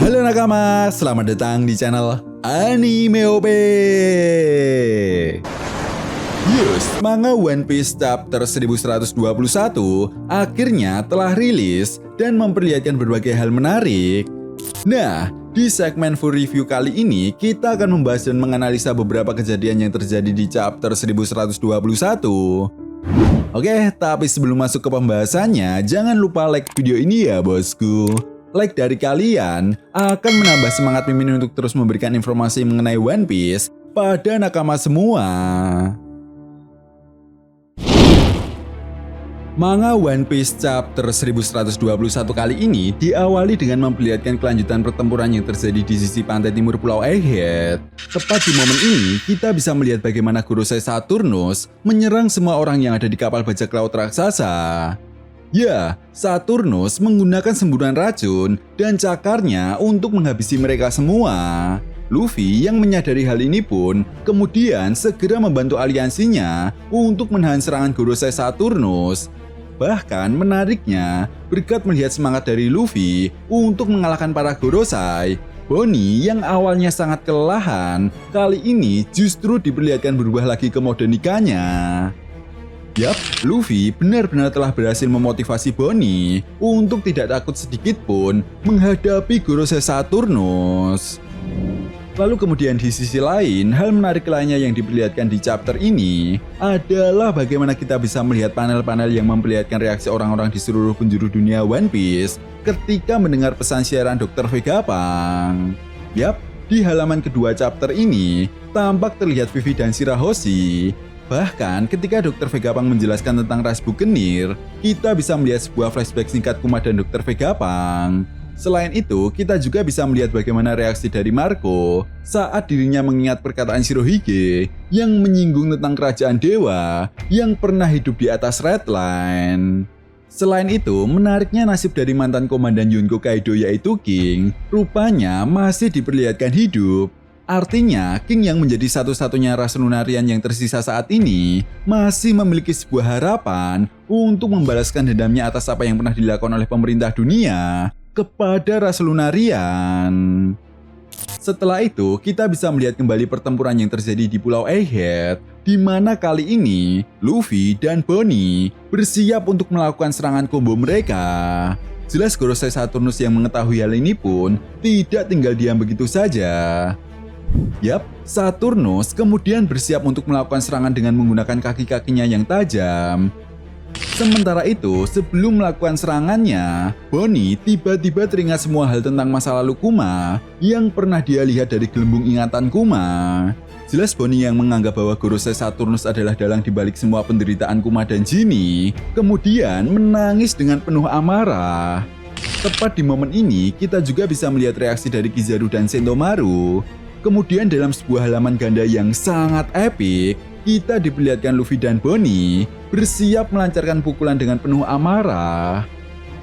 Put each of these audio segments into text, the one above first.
Halo nakama, selamat datang di channel Anime OP. Yes, manga One Piece chapter 1121 akhirnya telah rilis dan memperlihatkan berbagai hal menarik. Nah, di segmen full review kali ini kita akan membahas dan menganalisa beberapa kejadian yang terjadi di chapter 1121. Oke, tapi sebelum masuk ke pembahasannya, jangan lupa like video ini ya bosku. Like dari kalian akan menambah semangat Mimin untuk terus memberikan informasi mengenai One Piece pada nakama semua. Manga One Piece chapter 1121 kali ini diawali dengan memperlihatkan kelanjutan pertempuran yang terjadi di sisi pantai timur Pulau Egghead. Tepat di momen ini, kita bisa melihat bagaimana Gorosei Saturnus menyerang semua orang yang ada di kapal bajak laut raksasa. Ya, Saturnus menggunakan semburan racun dan cakarnya untuk menghabisi mereka semua. Luffy yang menyadari hal ini pun kemudian segera membantu aliansinya untuk menahan serangan Gorosei Saturnus. Bahkan menariknya, berkat melihat semangat dari Luffy untuk mengalahkan para Gorosei, Bonnie yang awalnya sangat kelelahan, kali ini justru diperlihatkan berubah lagi ke mode nikahnya. Yap, Luffy benar-benar telah berhasil memotivasi Bonnie untuk tidak takut sedikit pun menghadapi Gorosei Saturnus. Lalu kemudian di sisi lain, hal menarik lainnya yang diperlihatkan di chapter ini adalah bagaimana kita bisa melihat panel-panel yang memperlihatkan reaksi orang-orang di seluruh penjuru dunia One Piece ketika mendengar pesan siaran Dr. Vegapunk. Yap, di halaman kedua chapter ini, tampak terlihat Vivi dan Shirahoshi. Bahkan ketika Dr. Vegapunk menjelaskan tentang ras bukenir, kita bisa melihat sebuah flashback singkat Kuma dan Dr. Vegapunk. Selain itu, kita juga bisa melihat bagaimana reaksi dari Marco saat dirinya mengingat perkataan Shirohige yang menyinggung tentang kerajaan dewa yang pernah hidup di atas Red Line. Selain itu, menariknya nasib dari mantan komandan Yonko Kaido yaitu King, rupanya masih diperlihatkan hidup. Artinya, King yang menjadi satu-satunya ras Lunarian yang tersisa saat ini masih memiliki sebuah harapan untuk membalaskan dendamnya atas apa yang pernah dilakukan oleh pemerintah dunia kepada ras Lunarian. Setelah itu, kita bisa melihat kembali pertempuran yang terjadi di Pulau Egghead, di mana kali ini Luffy dan Bonnie bersiap untuk melakukan serangan combo mereka. Jelas Gorosei Saturnus yang mengetahui hal ini pun tidak tinggal diam begitu saja. Yap, Saturnus kemudian bersiap untuk melakukan serangan dengan menggunakan kaki-kakinya yang tajam. Sementara itu, sebelum melakukan serangannya, Bonnie tiba-tiba teringat semua hal tentang masa lalu Kuma yang pernah dia lihat dari gelembung ingatan Kuma. Jelas Bonnie yang menganggap bahwa Gorosei Saturnus adalah dalang dibalik semua penderitaan Kuma dan Jinny, kemudian menangis dengan penuh amarah. Tepat di momen ini, kita juga bisa melihat reaksi dari Kizaru dan Sentomaru. Kemudian dalam sebuah halaman ganda yang sangat epik, kita diperlihatkan Luffy dan Bonnie bersiap melancarkan pukulan dengan penuh amarah.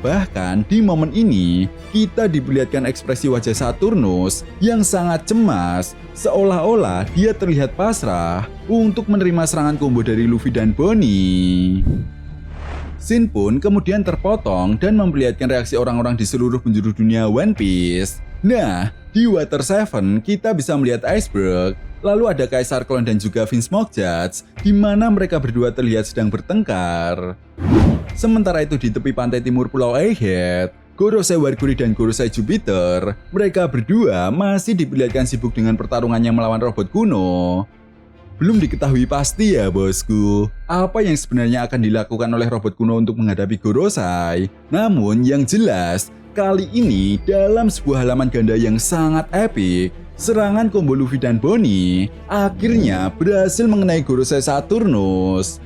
Bahkan di momen ini, kita diperlihatkan ekspresi wajah Saturnus yang sangat cemas, seolah-olah dia terlihat pasrah untuk menerima serangan combo dari Luffy dan Bonnie. Scene pun kemudian terpotong dan memperlihatkan reaksi orang-orang di seluruh penjuru dunia One Piece. Nah, di Water 7 kita bisa melihat Iceberg, lalu ada Kaisar Clone dan juga Vince Mockjudge, di mana mereka berdua terlihat sedang bertengkar. Sementara itu di tepi pantai timur Pulau Egghead, Gorosei Warguri dan Gorosei Jupiter, mereka berdua masih diperlihatkan sibuk dengan pertarungannya melawan robot kuno. Belum diketahui pasti ya bosku, apa yang sebenarnya akan dilakukan oleh robot kuno untuk menghadapi Gorosei. Namun yang jelas, kali ini dalam sebuah halaman ganda yang sangat epik, serangan combo Luffy dan Bonnie akhirnya berhasil mengenai Gorosei Saturnus.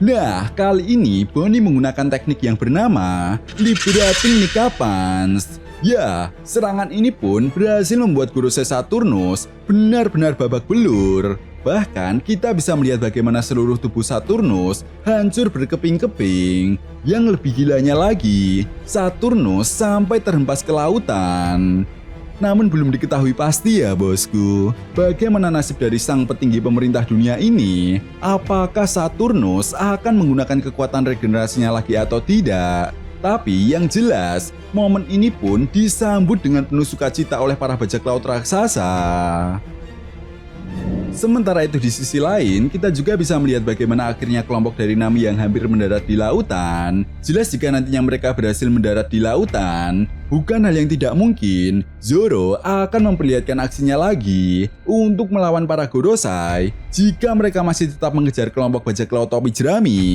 Nah, kali ini Bonnie menggunakan teknik yang bernama Liberating Nika Punch. Ya, serangan ini pun berhasil membuat Gorosei Saturnus benar-benar babak belur. Bahkan kita bisa melihat bagaimana seluruh tubuh Saturnus hancur berkeping-keping. Yang lebih gilanya lagi, Saturnus sampai terhempas ke lautan. Namun belum diketahui pasti ya bosku, bagaimana nasib dari sang petinggi pemerintah dunia ini? Apakah Saturnus akan menggunakan kekuatan regenerasinya lagi atau tidak? Tapi yang jelas, momen ini pun disambut dengan penuh sukacita oleh para bajak laut raksasa. Sementara itu di sisi lain, kita juga bisa melihat bagaimana akhirnya kelompok dari Nami yang hampir mendarat di lautan. Jelas jika nantinya mereka berhasil mendarat di lautan, bukan hal yang tidak mungkin, Zoro akan memperlihatkan aksinya lagi untuk melawan para Gorosei jika mereka masih tetap mengejar kelompok bajak laut topi jerami.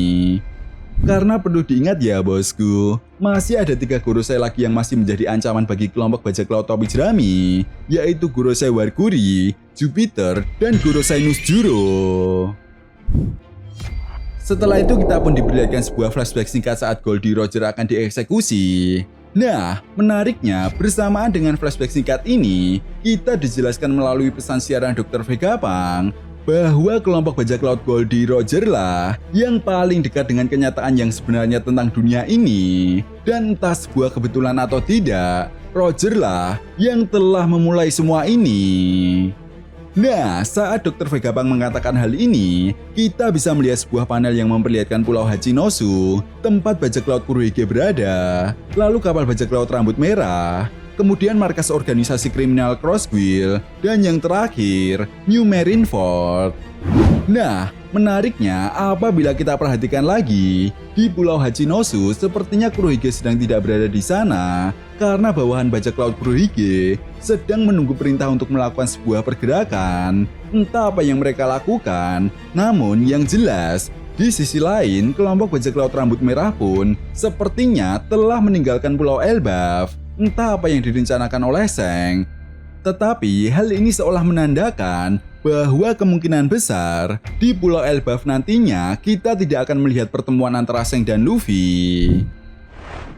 Karena perlu diingat ya bosku, masih ada 3 Gorosei lagi yang masih menjadi ancaman bagi kelompok bajak laut topi jerami, yaitu Gorosei Warguri, Jupiter, dan Gorosei Nusjuro. Setelah itu kita pun diperlihatkan sebuah flashback singkat saat Goldie Roger akan dieksekusi. Nah, menariknya bersamaan dengan flashback singkat ini, kita dijelaskan melalui pesan siaran Dr. Vegapunk bahwa kelompok bajak laut Goldie Roger lah yang paling dekat dengan kenyataan yang sebenarnya tentang dunia ini. Dan entah sebuah kebetulan atau tidak, Roger lah yang telah memulai semua ini. Nah, saat Dr. Vegapunk mengatakan hal ini, kita bisa melihat sebuah panel yang memperlihatkan Pulau Hachinosu, tempat bajak laut Kurohige berada, lalu kapal bajak laut rambut merah, kemudian markas organisasi kriminal Crossquill, dan yang terakhir, New Marineford. Nah, menariknya apabila kita perhatikan lagi, di Pulau Hachinosu sepertinya Kurohige sedang tidak berada di sana karena bawahan bajak laut Kurohige sedang menunggu perintah untuk melakukan sebuah pergerakan. Entah apa yang mereka lakukan, namun yang jelas, di sisi lain kelompok bajak laut rambut merah pun sepertinya telah meninggalkan Pulau Elbaf. Entah apa yang direncanakan oleh Zhang. Tetapi hal ini seolah menandakan bahwa kemungkinan besar di Pulau Elbaf nantinya kita tidak akan melihat pertemuan antara Zhang dan Luffy.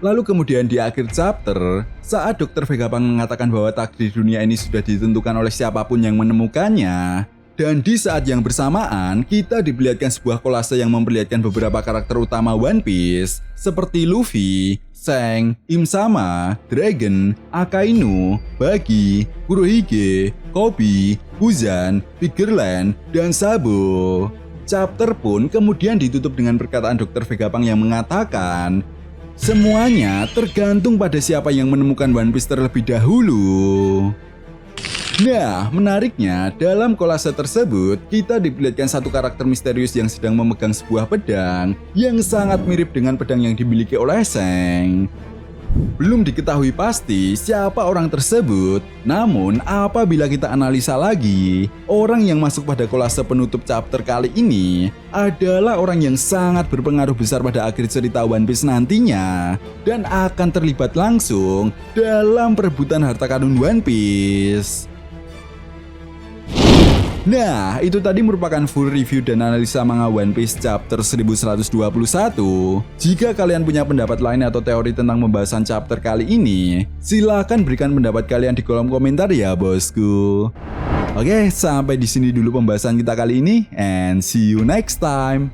Lalu kemudian di akhir chapter, saat Dr. Vegapunk mengatakan bahwa takdir dunia ini sudah ditentukan oleh siapapun yang menemukannya, dan di saat yang bersamaan kita diperlihatkan sebuah kolase yang memperlihatkan beberapa karakter utama One Piece seperti Luffy, Zhang, Im-sama, Dragon, Akainu, Buggy, Kurohige, Koby, Buzan, Pigerland, dan Sabo. Chapter pun kemudian ditutup dengan perkataan Dr. Vegapunk yang mengatakan, semuanya tergantung pada siapa yang menemukan One Piece terlebih dahulu. Nah, menariknya, dalam kolase tersebut, kita diperlihatkan satu karakter misterius yang sedang memegang sebuah pedang yang sangat mirip dengan pedang yang dimiliki oleh Zhang. Belum diketahui pasti siapa orang tersebut, namun apabila kita analisa lagi, orang yang masuk pada kolase penutup chapter kali ini adalah orang yang sangat berpengaruh besar pada akhir cerita One Piece nantinya dan akan terlibat langsung dalam perebutan harta karun One Piece. Nah, itu tadi merupakan full review dan analisa manga One Piece chapter 1121. Jika kalian punya pendapat lain atau teori tentang pembahasan chapter kali ini, silahkan berikan pendapat kalian di kolom komentar ya bosku. Oke, sampai di sini dulu pembahasan kita kali ini, and see you next time.